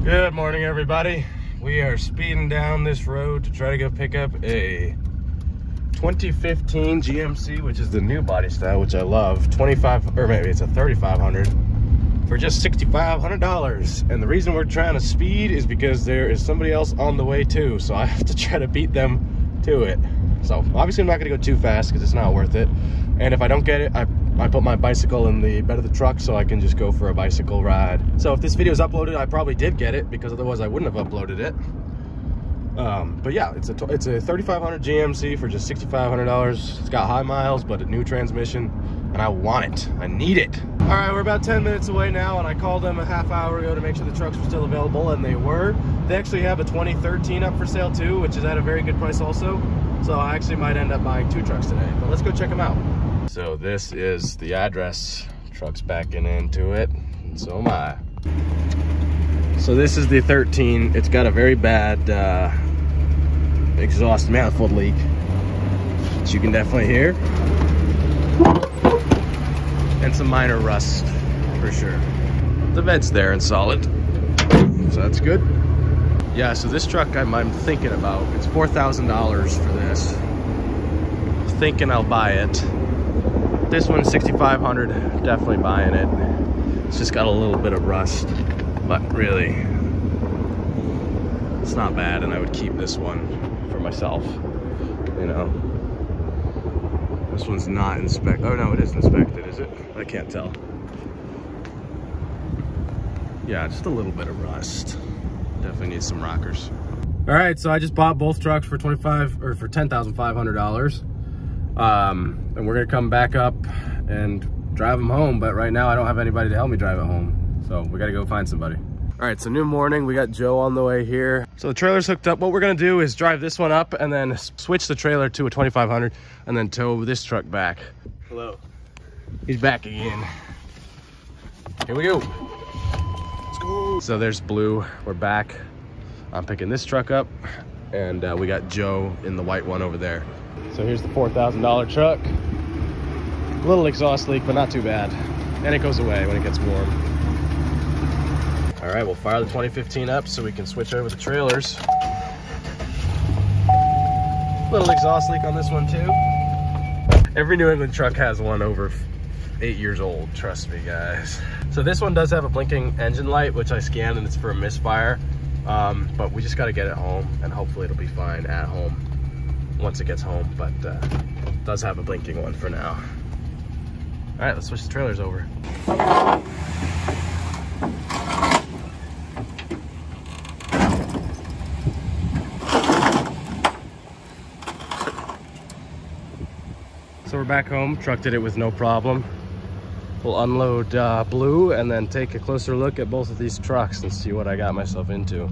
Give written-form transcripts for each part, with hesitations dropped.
Good morning, everybody. We are speeding down this road to try to go pick up a 2015 GMC, which is the new body style, which I love. 25, or maybe it's a 3500 for just $6,500. And the reason we're trying to speed is because there is somebody else on the way too, so I have to try to beat them to it. So obviously I'm not gonna go too fast because it's not worth it. And if I don't get it, I put my bicycle in the bed of the truck so I can just go for a bicycle ride. So if this video is uploaded, I probably did get it, because otherwise I wouldn't have uploaded it. But yeah, it's a 3500 GMC for just $6,500. It's got high miles, but a new transmission, and I want it. I need it. All right, we're about 10 minutes away now, and I called them a half hour ago to make sure the trucks were still available, and they were. They actually have a 2013 up for sale too, which is at a very good price also. So I actually might end up buying 2 trucks today, but let's go check them out. So this is the address. Truck's backing into it, and so am I. So this is the 13. It's got a very bad exhaust manifold leak, which you can definitely hear, and some minor rust for sure. The bed's there and solid, so that's good. Yeah, so this truck I'm thinking about, it's $4,000 for this. Thinking I'll buy it. This one's $6,500, definitely buying it. It's just got a little bit of rust, but really, it's not bad, and I would keep this one for myself, you know. This one's not inspected. Oh no, it is inspected, is it? I can't tell. Yeah, just a little bit of rust. Definitely needs some rockers. All right, so I just bought both trucks for $10,500. And we're gonna come back up and drive them home, but right now I don't have anybody to help me drive it home, so we gotta go find somebody. All right, so new morning, we got Joe on the way here. So the trailer's hooked up. What we're gonna do is drive this one up and then switch the trailer to a 2500 and then tow this truck back. Hello. He's back again. Here we go. Let's go. So there's Blue, we're back. I'm picking this truck up, and we got Joe in the white one over there. So here's the $4,000 truck. A little exhaust leak, but not too bad. And it goes away when it gets warm. All right, we'll fire the 2015 up so we can switch over the trailers. Little exhaust leak on this one too. Every New England truck has one over 8 years old, trust me guys. So this one does have a blinking engine light, which I scanned, and it's for a misfire. But we just gotta get it home, and hopefully it'll be fine at home once it gets home, but it does have a blinking one for now. All right, let's switch the trailers over. So we're back home. Truck did it with no problem. We'll unload Blue and then take a closer look at both of these trucks and see what I got myself into.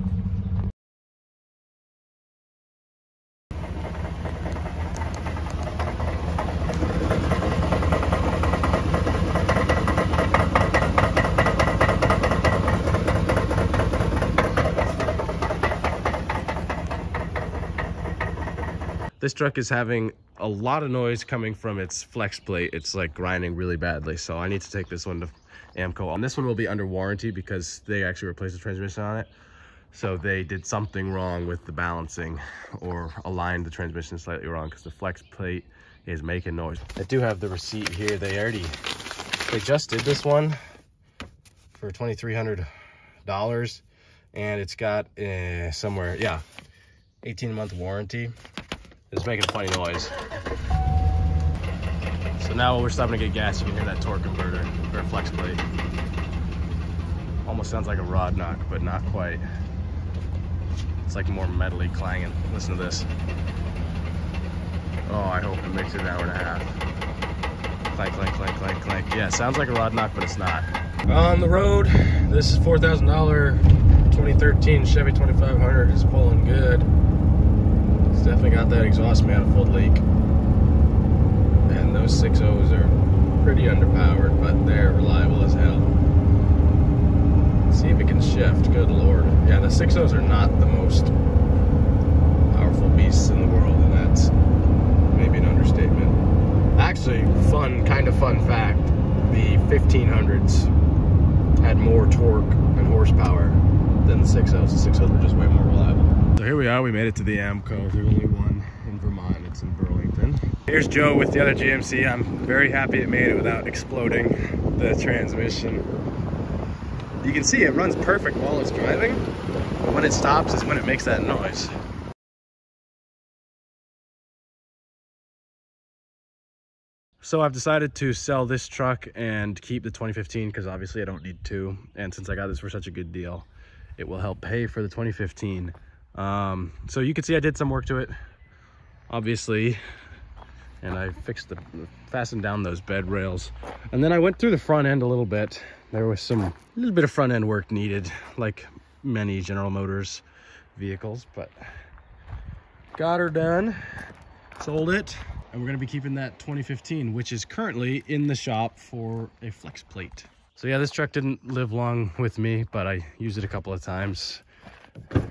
This truck is having a lot of noise coming from its flex plate. It's like grinding really badly, so I need to take this one to AAMCO. And this one will be under warranty because they actually replaced the transmission on it. So they did something wrong with the balancing or aligned the transmission slightly wrong, because the flex plate is making noise. I do have the receipt here. They just did this one for $2,300, and it's got somewhere, yeah, 18-month warranty. It's making a funny noise. So now when we're stopping to get gas, you can hear that torque converter or flex plate. Almost sounds like a rod knock, but not quite. It's like more metally clanging. Listen to this. Oh, I hope it makes it an hour and a half. Clank, clank, clank, clank, clank. Yeah, it sounds like a rod knock, but it's not. On the road, this is $4,000 2013 Chevy 2500 is pulling good. It's definitely got that exhaust manifold leak. And those 6.0s are pretty underpowered, but they're reliable as hell. Let's see if it can shift, good lord. Yeah, the 6.0s are not the most powerful beasts in the world, and that's maybe an understatement. Actually, kind of fun fact, the 1500s had more torque and horsepower than the 6.0s. The 6.0s were just way more reliable. So here we are, we made it to the AMCO. There's only one in Vermont, it's in Burlington. Here's Joe with the other GMC. I'm very happy it made it without exploding the transmission. You can see it runs perfect while it's driving, but when it stops is when it makes that noise. So I've decided to sell this truck and keep the 2015 because obviously I don't need two. And since I got this for such a good deal, it will help pay for the 2015. So you can see I did some work to it, obviously. And I fastened down those bed rails. And then I went through the front end a little bit. There was a little bit of front end work needed, like many General Motors vehicles, but got her done, sold it. And we're gonna be keeping that 2015, which is currently in the shop for a flex plate. So yeah, this truck didn't live long with me, but I used it a couple of times.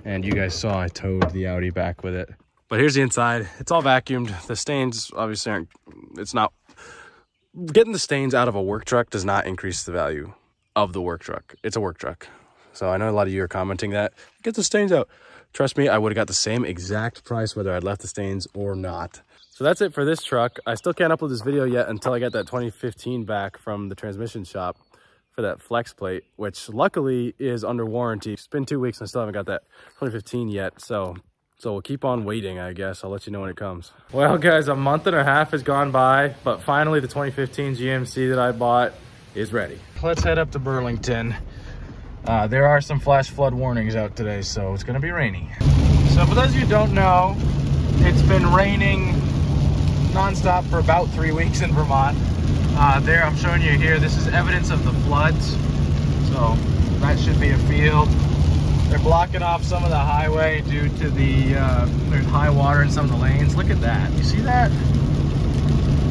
And you guys saw I towed the Audi back with it. But here's the inside. It's all vacuumed. The stains obviously aren't, getting the stains out of a work truck does not increase the value of the work truck. It's a work truck. So I know a lot of you are commenting that, get the stains out. Trust me, I would have got the same exact price whether I'd left the stains or not. So that's it for this truck. I still can't upload this video yet until I get that 2015 back from the transmission shop for that flex plate, which luckily is under warranty. It's been 2 weeks and I still haven't got that 2015 yet. So we'll keep on waiting, I guess. I'll let you know when it comes. Well, guys, a month and a half has gone by, but finally the 2015 GMC that I bought is ready. Let's head up to Burlington. There are some flash flood warnings out today, so it's gonna be rainy. So for those of you who don't know, it's been raining non-stop for about 3 weeks in Vermont. There I'm showing you here, this is evidence of the floods. So that should be a field. They're blocking off some of the highway due to there's high water in some of the lanes. Look at that, you see that?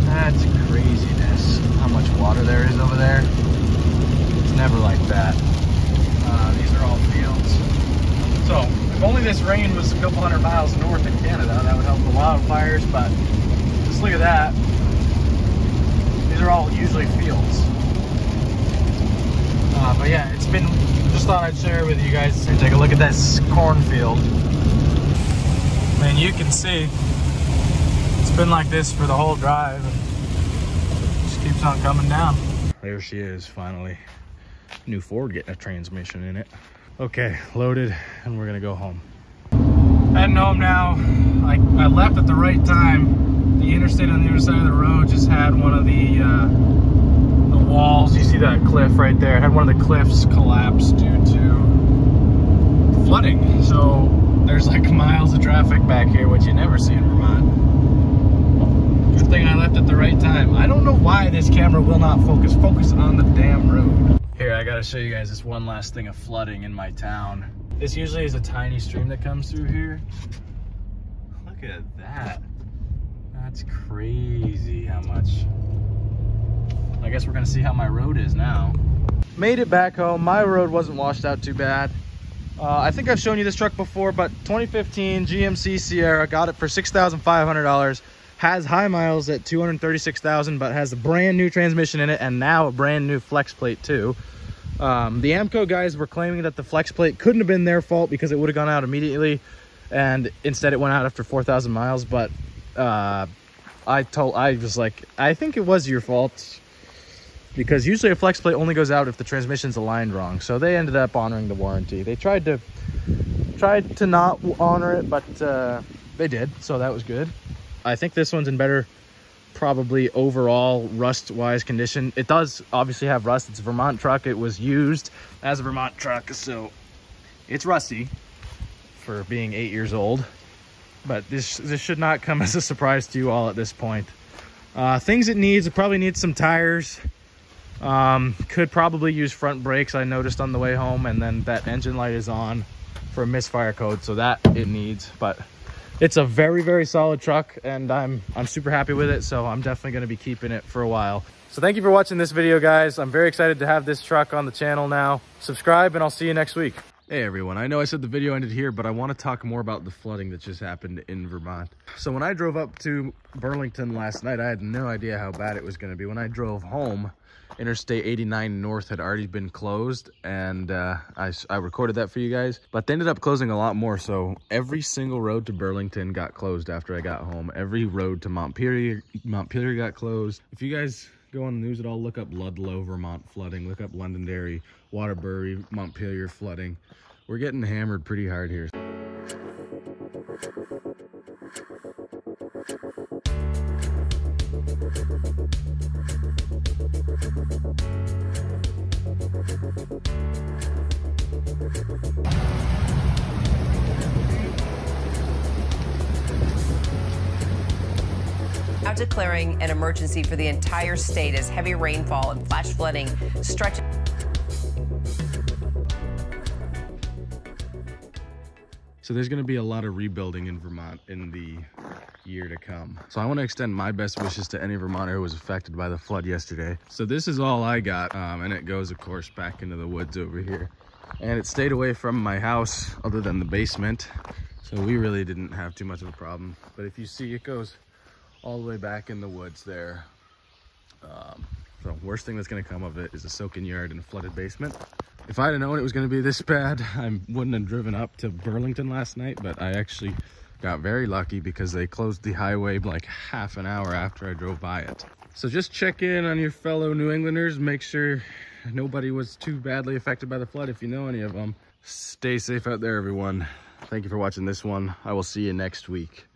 That's craziness, how much water there is over there. It's never like that. These are all fields. So if only this rain was a couple hundred miles north in Canada, that would help the wildfires, but just look at that. These are all usually fields. But yeah, it's been, just thought I'd share with you guys. Here, take a look at this cornfield. Man, you can see it's been like this for the whole drive. It just keeps on coming down. There she is, finally. New Ford getting a transmission in it. Okay, loaded, and we're gonna go home. Heading home now. I left at the right time. The interstate on the other side of the road just had one of the walls. You see that cliff right there? It had one of the cliffs collapse due to flooding. So there's like miles of traffic back here, which you never see in Vermont. Good thing I left at the right time. I don't know why this camera will not focus. Focus on the damn road. Here, I gotta show you guys this one last thing of flooding in my town. This usually is a tiny stream that comes through here. Look at that. That's crazy how much. I guess we're gonna see how my road is now. Made it back home. My road wasn't washed out too bad. I think I've shown you this truck before, but 2015 GMC Sierra, got it for $6,500. Has high miles at 236,000, but has a brand new transmission in it and now a brand new flex plate too. The AMCO guys were claiming that the flex plate couldn't have been their fault because it would have gone out immediately, and instead it went out after 4,000 miles. But I was like, I think it was your fault, because usually a flex plate only goes out if the transmission's aligned wrong. So they ended up honoring the warranty. They tried to not honor it, but they did, so that was good. I think this one's in better, probably overall rust-wise condition. It does obviously have rust. It's a Vermont truck. It was used as a Vermont truck, so it's rusty for being 8 years old. But this should not come as a surprise to you all at this point. Things it needs, it probably needs some tires. Could probably use front brakes, I noticed on the way home, and then that engine light is on for a misfire code, so that it needs. But it's a very, very solid truck, and I'm super happy with it, so I'm definitely going to be keeping it for a while. So thank you for watching this video, guys. I'm very excited to have this truck on the channel now. Subscribe, and I'll see you next week. Hey everyone, I know I said the video ended here, but I want to talk more about the flooding that just happened in Vermont. So when I drove up to Burlington last night, I had no idea how bad it was going to be. When I drove home, Interstate 89 North had already been closed, and I recorded that for you guys, but they ended up closing a lot more. So every single road to Burlington got closed after I got home. Every road to Montpelier got closed. If you guys go on the news at all, look up Ludlow, Vermont flooding, look up Londonderry, Waterbury, Montpelier flooding. We're getting hammered pretty hard here. Now declaring an emergency for the entire state as heavy rainfall and flash flooding stretches. So there's going to be a lot of rebuilding in Vermont in the year to come. So I want to extend my best wishes to any Vermonter who was affected by the flood yesterday. So this is all I got, and it goes, of course, back into the woods over here. And it stayed away from my house other than the basement. So we really didn't have too much of a problem. But if you see, it goes all the way back in the woods there. So worst thing that's going to come of it is a soaking yard and a flooded basement. If I'd have known it was going to be this bad, I wouldn't have driven up to Burlington last night, but I actually got very lucky because they closed the highway like half an hour after I drove by it. So just check in on your fellow New Englanders, make sure nobody was too badly affected by the flood if you know any of them. Stay safe out there, everyone. Thank you for watching this one. I will see you next week.